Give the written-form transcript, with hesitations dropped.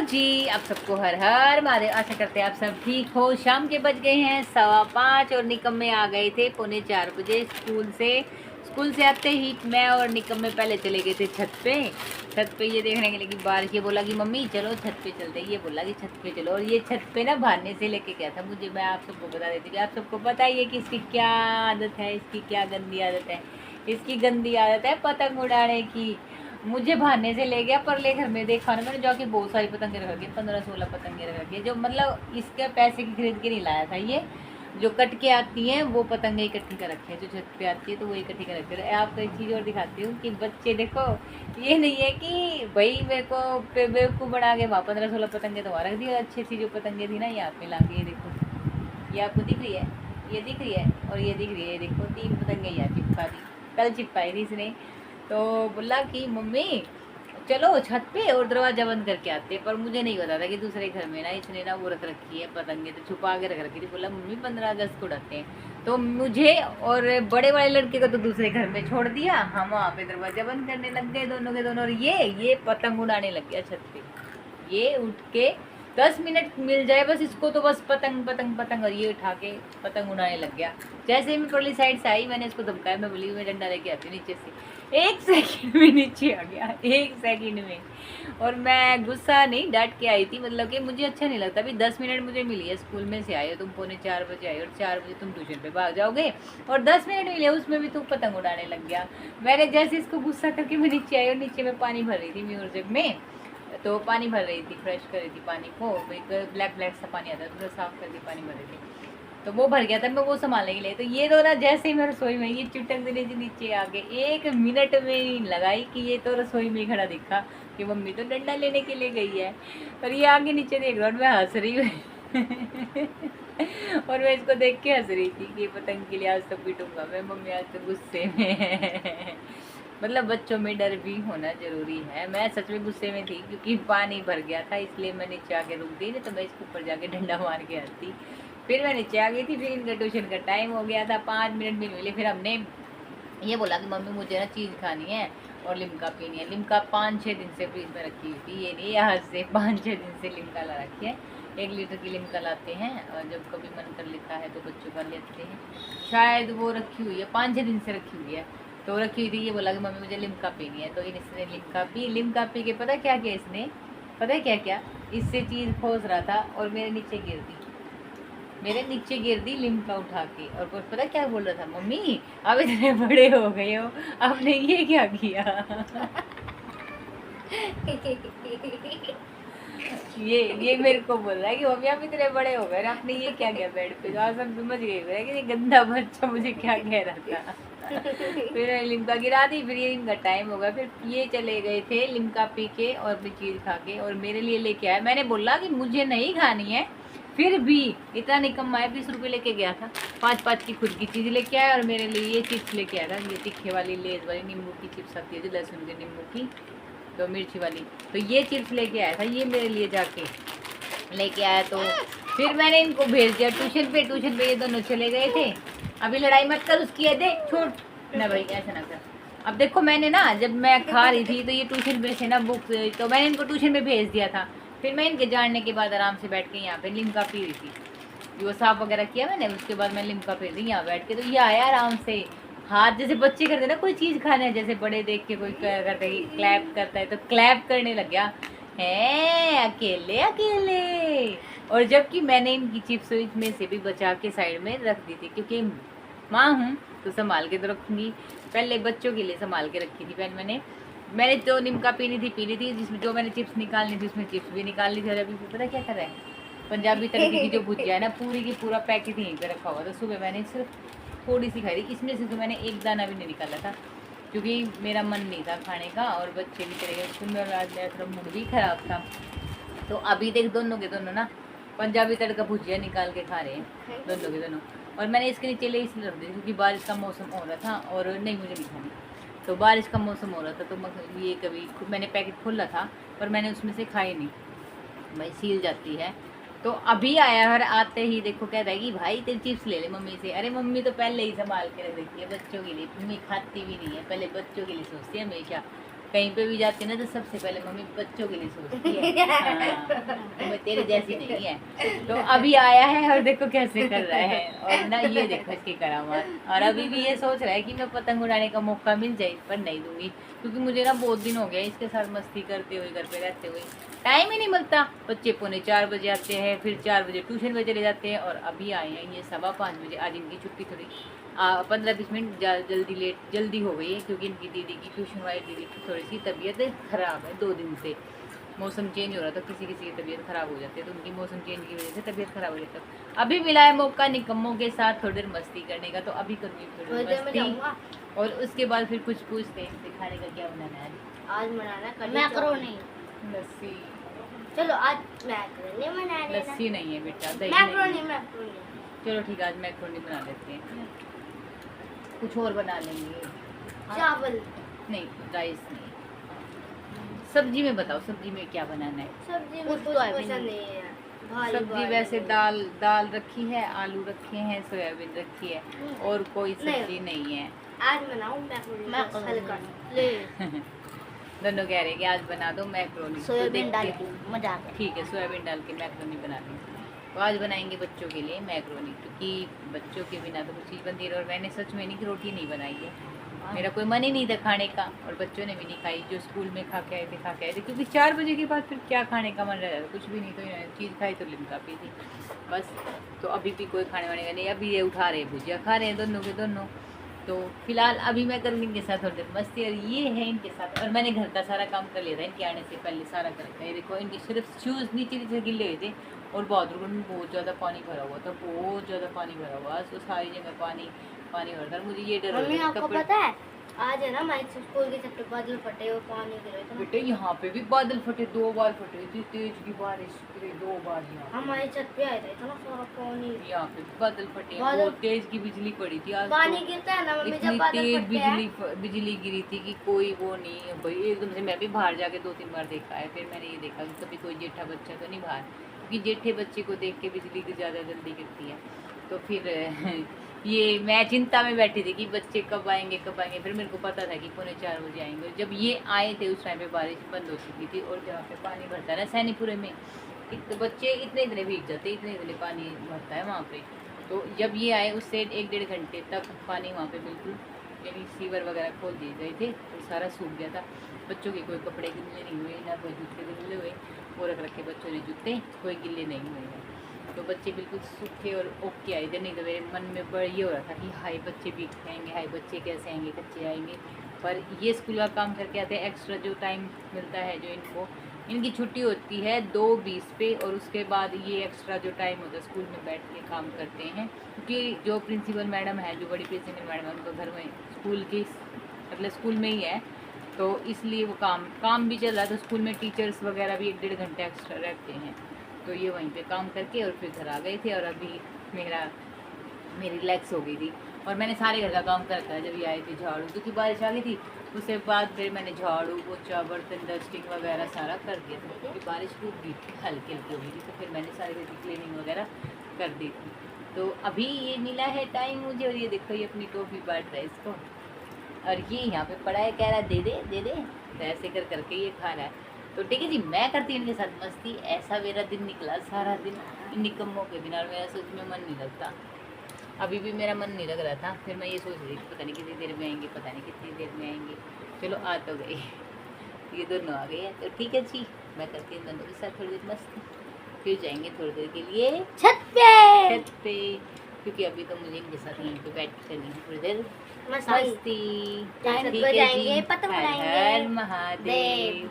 जी, आप सबको हर हर महादेव। आशा करते हैं आप सब ठीक हो। शाम के बज गए हैं 5:15 और निकम्मे आ गए थे 3:45 बजे स्कूल से आते ही मैं और निकम्मे पहले चले गए थे छत पे ये देखने के लिए कि बारिश। ये बोला कि मम्मी चलो छत पे चलते हैं, ये बोला कि छत पे चलो। और ये छत पे ना बहाने से लेके गया था मुझे। मैं आप सबको बता देती हूँ, आप सबको पता ही है कि इसकी क्या आदत है, इसकी क्या गंदी आदत है। इसकी गंदी आदत है पतंग उड़ाने की। मुझे बहाने से ले गया, पर ले घर में देखा ना मैंने जाके बहुत सारी पतंगे रख रखी, 15-16 पतंगे रख रखी है। जो मतलब इसके पैसे की खरीद के नहीं लाया था, ये जो कट के आती हैं वो पतंगे इकट्ठी कर रखे हैं। जो छत पे आती है तो वो इकट्ठी कर रखी है। आपको एक चीज़ और दिखाती हूँ कि बच्चे देखो, ये नहीं है कि भाई मेरे को बेवकूफ़ बना के वहाँ 15-16 पतंगे तो वहाँ रख दी। अच्छी अच्छी जो पतंगे थी ना यहाँ पे ला के, ये देखो, ये आपको दिख रही है, ये दिख रही है और ये दिख रही है। देखो 3 पतंगे यहाँ चिपका दी, कल चिपकाई थी इसने। तो बोला कि मम्मी चलो छत पे और दरवाजा बंद करके आते। पर मुझे नहीं पता था कि दूसरे घर में ना इसने ना वो रख रखी है पतंगे, तो छुपा के रख रखी थी। बोला मम्मी 15 अगस्त को उड़ाते हैं। तो मुझे और बड़े वाले लड़के को तो दूसरे घर में छोड़ दिया, हम वहाँ पे दरवाजा बंद करने लग गए दोनों के दोनों। और ये पतंग उड़ाने लग गया छत पे। ये उठ के 10 मिनट मिल जाए बस इसको तो बस पतंग पतंग पतंग, और ये उठा के पतंग उड़ाने लग गया। जैसे ही मैं परली साइड से आई मैंने इसको धमकाया, मैं बोली मैं डंडा लेके आती हूँ नीचे से। 1 सेकंड में नीचे आ गया, 1 सेकंड में। और मैं गुस्सा नहीं, डांट के आई थी, मतलब कि मुझे अच्छा नहीं लगता। अभी 10 मिनट मुझे मिली है, स्कूल में से आए हो तुम 3:45 बजे आए और 4 बजे तुम ट्यूशन पे भाग जाओगे, और 10 मिनट मिले उसमें भी तू पतंग उड़ाने लग गया। मैंने जैसे इसको गुस्सा करके मैं नीचे आई, और नीचे में पानी भर रही थी म्यूजिक में, तो पानी भर रही थी, फ्रेश कर रही थी पानी को। एक ब्लैक ब्लैक सा पानी आता है तो साफ करके पानी भर रही थी, तो वो भर गया था, मैं वो संभालने के लिए। तो ये तो ना जैसे ही मैं रसोई में, ये चुटक देने से नीचे आ गए। 1 मिनट में ही लगाई कि ये तो रसोई में खड़ा दिखा कि मम्मी तो डंडा लेने के लिए गई है। और ये आगे नीचे देख रहा हूँ, मैं हंस रही हूँ और मैं इसको देख के हंस रही थी कि पतंग के लिए आज तो पीटूंगा मैं, मम्मी आज तो गुस्से में है मतलब बच्चों में डर भी होना ज़रूरी है। मैं सच में गुस्से में थी क्योंकि पानी भर गया था, इसलिए मैं नीचे आके रुक गई, नहीं तो मैं इसके ऊपर जाके डंडा मार के आती। फिर मैं नीचे आ गई थी, फिर इनका ट्यूशन का टाइम हो गया था, 5 मिनट भी नहीं मिले। फिर हमने ये बोला कि मम्मी मुझे ना चीज़ खानी है और लिम्का पीनी है। लिम्का 5-6 दिन से फ्रिज में रखी हुई थी, ये नहीं आज से 5-6 दिन से लिम्का ला रखी है। 1 लीटर की लिम्का लाते हैं और जब कभी मन कर लेता है तो बच्चों का लेते हैं। शायद वो रखी हुई है, 5-6 दिन से रखी हुई है, तो रखी हुई थी। ये बोला कि मम्मी मुझे लिम्का पीनी है, तो इसने लिम्का पी के पता क्या किया इसने, पता है क्या क्या, इससे चीज़ खोस रहा था और मेरे नीचे गिर दी लिम्का उठा के। और पता क्या बोल रहा था, मम्मी अब इतने बड़े हो गए हो, आपने ये क्या किया ये मेरे को बोल रहा है कि मम्मी आप इतने बड़े हो गए, आपने ये क्या किया बेड पे। तो आज हम समझ गए कि ये गंदा बच्चा मुझे क्या कह रहा था फिर लिम्का गिरा दी। फिर ये इनका टाइम होगा, फिर ये चले गए थे लिम्का पी के और अपनी चीज़ खा के, और मेरे लिए लेके आए। मैंने बोला कि मुझे नहीं खानी है, फिर भी इतना निकम्मा है, 20 रुपये लेके गया था। 5-5 की खुद की चीज़ लेके आया और मेरे लिए ये चिप्स लेके आया था, ये तीखे वाली लेज वाली नींबू की चिप्स आती है, लहसुन के नींबू की, तो मिर्ची वाली। तो ये चिप्स लेके आया था ये मेरे लिए, जाके लेके आया। तो फिर मैंने इनको भेज दिया ट्यूशन पे ये दोनों चले गए थे। अभी लड़ाई मत कर उसकी है, देख छोड़ ना भाई, ऐसा ना कर। अब देखो मैंने ना, जब मैं खा रही थी तो ये ट्यूशन पे से ना बुक, तो मैंने इनको ट्यूशन में भेज दिया था। फिर मैं इनके जानने के बाद आराम से बैठ के यहाँ पे लिम्का पी रही थी, जो साफ वगैरह किया मैंने, उसके बाद मैं लिम्का पी रही यहाँ बैठ के। तो ये आया आराम से, हाथ जैसे बच्चे करते ना कोई चीज़ खाने, जैसे बड़े देख के कोई करता है क्लैप करता है, तो क्लैप करने लग गया है अकेले अकेले। और जबकि मैंने इनकी चिप्स में से भी बचा के साइड में रख दी थी, क्योंकि माँ हूँ तो संभाल के तो रखूँगी। पहले बच्चों के लिए संभाल के रखी थी मैंने जो निम्का पीनी थी, जिसमें जो मैंने चिप्स निकालनी थी उसमें चिप्स भी निकाल ली थी। और अभी पता क्या कर रहा है, पंजाबी तड़के की जो भुजिया है ना, पूरी की पूरा पैकेट यहीं पे रखा हुआ था। सुबह मैंने सिर्फ थोड़ी सी खाई थी, इसमें से तो मैंने एक दाना भी नहीं निकाला था, क्योंकि मेरा मन नहीं था खाने का और बच्चे भी चले गए स्कूल में, और आज मेरा थोड़ा मूड भी ख़राब था। तो अभी देख दोनों के दोनों ना पंजाबी तड़का भुजिया निकाल के खा रहे हैं दोनों के दोनों। और मैंने इसके नीचे ले इसलिए रख दी क्योंकि बारिश का मौसम हो रहा था, और नहीं मुझे नहीं खानी, तो बारिश का मौसम हो रहा था। तो ये कभी मैंने पैकेट खोला था पर मैंने उसमें से खाई नहीं, भाई सील जाती है। तो अभी आया और आते ही देखो कहता है कि भाई तेरी चिप्स ले ले मम्मी से। अरे मम्मी तो पहले ही संभाल के रख देती है बच्चों के लिए, मम्मी खाती भी नहीं है, पहले बच्चों के लिए सोचती है हमेशा। कहीं पे भी जाती है ना तो सबसे पहले मम्मी बच्चों के लिए सोचती है। हाँ, तो मैं तेरे जैसी नहीं है। तो अभी आया है और देखो कैसे कर रहा है, और ना ये देखो इसकी करामात। और अभी भी ये सोच रहा है कि मैं पतंग उड़ाने का मौका मिल जाए, पर नहीं दूंगी, क्योंकि मुझे ना बहुत दिन हो गया इसके साथ मस्ती करते हुए, घर पे रहते हुए टाइम ही नहीं मिलता। बच्चे 4:45 आते हैं, फिर 4 बजे ट्यूशन पे चले जाते हैं, और अभी आए हैं ये 5:15 बजे। आज इनकी छुट्टी थोड़ी 15-20 मिनट जल्दी हो गई है, क्योंकि इनकी दीदी की ट्यूशन वाली दीदी की थोड़ी सी तबीयत ख़राब है 2 दिन से। मौसम चेंज हो रहा था, किसी किसी की तबीयत ख़राब हो जाती है, तो उनकी मौसम चेंज की वजह से तबीयत ख़राब हो जाती है। अभी मिला है मौका निकम्मों के साथ थोड़ी देर मस्ती करने का, तो अभी करूँगी थोड़ी देर मस्ती, और उसके बाद फिर कुछ पूछते हैं इनसे खाने का क्या बनाना है। आज बनाना मैकरोनी, लस्सी। चलो आज मैकरोनी बना लेना। लस्सी नहीं है बेटा, दही मैकरोनी। चलो ठीक है, आज मैकरोनी बना लेते हैं, कुछ और बना लेंगे। चावल नहीं, राइस नहीं। सब्जी में बताओ, सब्जी में क्या बनाना है? सब्जी में कुछ पसंद नहीं है। सब्जी वैसे दाल रखी है, आलू रखे हैं, सोयाबीन रखी है, और कोई सब्जी नहीं है। आज बनाऊं मैकरोनी हल्का ले। दोनों कह रहे हैं कि आज बना दो मैकरोनी, सोयाबीन डाल के मजा आ गया। ठीक है, सोयाबीन डाल के मैकरोनी बना लेंगे। तो आज बनाएंगे बच्चों के लिए मैकरोनी, क्योंकि बच्चों के बिना तो कुछ चीज़ बनती है। और मैंने सच में नहीं कि रोटी नहीं बनाई है, मेरा कोई मन ही नहीं था खाने का, और बच्चों ने भी नहीं खाई, जो स्कूल में खा के आए थे, क्योंकि 4 बजे के बाद फिर क्या खाने का मन रह जाता, कुछ भी नहीं। तो इन्होंने चीज़ खाई तो लिमका पी थी बस। तो अभी भी कोई खाने वाने का नहीं, अभी ये उठा रहे भुजिया खा रहे हैं दोनों के दोनों। तो फिलहाल अभी मैं करूँगी इनके साथ थोड़ी देर मस्ती, और ये है इनके साथ। और मैंने घर का सारा काम कर लिया था, इनके आने से पहले सारा कर रखा है। देखो इनके सिर्फ शूज़ नीचे गिले हुए थे, और बाथरूम में बहुत ज़्यादा पानी भरा हुआ था, बहुत ज़्यादा पानी भरा हुआ, तो सारी जगह पानी भरा था। मुझे ये डर मम्मी आपको पता है आज है ना हमारे स्कूल के छत पे बादल फटे और पानी गिरे थे। बेटे यहाँ पे भी बादल फटे, 2 बार फटे, इतनी तेज की बारिश गिरी 2 बार। यहाँ हमारे छत पे आया था इतना सारा पानी। यहाँ पे भी बादल फटे, बहुत तेज की बिजली पड़ी थी आज। पानी गिरता है ना मम्मी जब बादल फटते हैं। बिजली गिरी थी कि कोई वो नहीं भाई, एकदम से। मैं भी बाहर जाके 2-3 बार देखा है, फिर मैंने ये देखा कि कभी कोई जेठा बच्चा तो नहीं बाहर, क्योंकि जेठे बच्चे को देख के बिजली की ज़्यादा जल्दी गिरती है। तो फिर ये मैं चिंता में बैठी थी कि बच्चे कब आएंगे। फिर मेरे को पता था कि 3:45 बजे आएंगे। जब ये आए थे उस टाइम पे बारिश बंद हो चुकी थी, और जहाँ पे पानी भरता है ना सैनीपुरे में, तो बच्चे इतने भीग जाते, इतने पानी भरता है वहाँ पे। तो जब ये आए उससे 1-1.5 घंटे तक पानी वहाँ पे बिल्कुल, यानी सीवर वगैरह खोल दिए गए थे, और सारा सूख गया था। बच्चों के कोई कपड़े गिले नहीं हुए, ना कोई जूते गिले हुए, वो रख रखे बच्चों ने जूते, कोई गिले नहीं हुए हैं। तो बच्चे बिल्कुल सूखे और ओके आए थे। नहीं तो मेरे मन में बड़ा ये हो रहा था कि हाय बच्चे भी आएंगे, हाय बच्चे कैसे आएंगे, कच्चे आएंगे। पर ये स्कूल का काम करके आते हैं, एक्स्ट्रा जो टाइम मिलता है, जो इनको इनकी छुट्टी होती है 2:20 पे, और उसके बाद ये एक्स्ट्रा जो टाइम होता है स्कूल में बैठ के काम करते हैं। क्योंकि जो प्रिंसिपल मैडम है, जो बड़ी प्रिंसिपल मैडम है, उनका घर में स्कूल की मतलब स्कूल में ही है, तो इसलिए वो काम भी चल रहा है। तो स्कूल में टीचर्स वगैरह भी 1-1.5 घंटे एक्स्ट्रा रहते हैं, तो ये वहीं पे काम करके और फिर घर आ गए थे। और अभी मेरी रिलैक्स हो गई थी, और मैंने सारे घर का काम कर रखा है। जब ये आए थे झाड़ू, क्योंकि बारिश आ गई थी, उसके बाद फिर मैंने झाड़ू पोछा बर्तन डस्टिंग वगैरह सारा कर दिया था, क्योंकि बारिश खूब भी हल्की हो गई थी। तो फिर मैंने सारी घर की क्लीनिंग वगैरह कर दी थी। तो अभी ये मिला है टाइम मुझे, और ये देखो ये अपनी टॉफी बांट रहा है इसको, और ये यहाँ पे पड़ा है, कह रहा है दे दे। तो ऐसे करके ये खा रहा है। तो ठीक है जी, मैं करती हूँ इनके साथ मस्ती। ऐसा मेरा दिन निकला, सारा दिन इन निकम्मों के बिना, और मेरा सच में मन नहीं लगता। अभी भी मेरा मन नहीं लग रहा था। फिर मैं ये सोच रही थी पता नहीं कितनी देर में आएंगे, पता नहीं कितनी देर में आएंगे। चलो आ तो गए, ये दोनों आ गए हैं। तो ठीक है जी, मैं करती हूँ दोनों के साथ थोड़ी देर मस्ती, फिर जाएंगे थोड़ी देर के लिए छत पे, क्योंकि अभी तो मुझे इनके साथ यहीं पे बैठ करनी है थोड़ी देर मस्ती। मस्ती। जाएंगे, पतंग उड़ाएंगे। हर हर महादेव।